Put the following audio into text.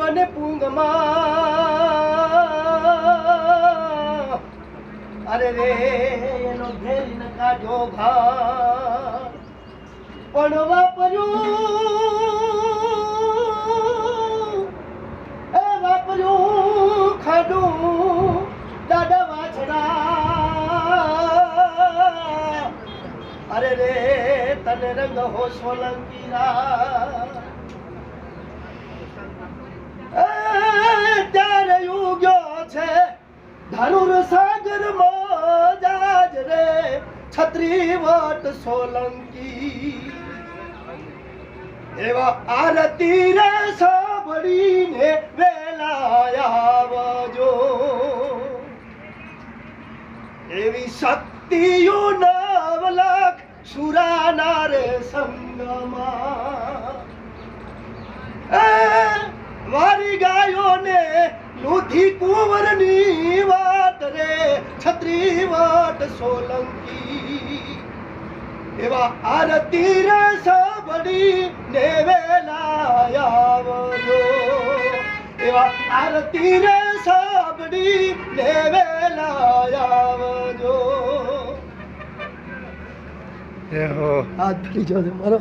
મને પૂંગમાં અરે રે એનો ઘેરી ન કાઢો ઘા પણ વાપર્યું ખાડું દાદા વાછડા અરે રે તને રંગ હો સોલંકીરા ત્યારે ઉગ્યો છે ધરુર સાગર મોજાજ રે છત્રી વટ સોલંકી એવા આરતી રે સાંભળીને વેલા આવજો એવી શક્તિઓ નવ લાખ સુરાના રે સંગમાં વારી ગાયોને લુધી કુંવરની વાત રે છત્રી વટ સોલંકી એવા આરતી રે સાંભળી ને વેલા આવજો એવા આરતી રે સાંભળી ને વેલા આવજો હાથ ફરી જાવ મારો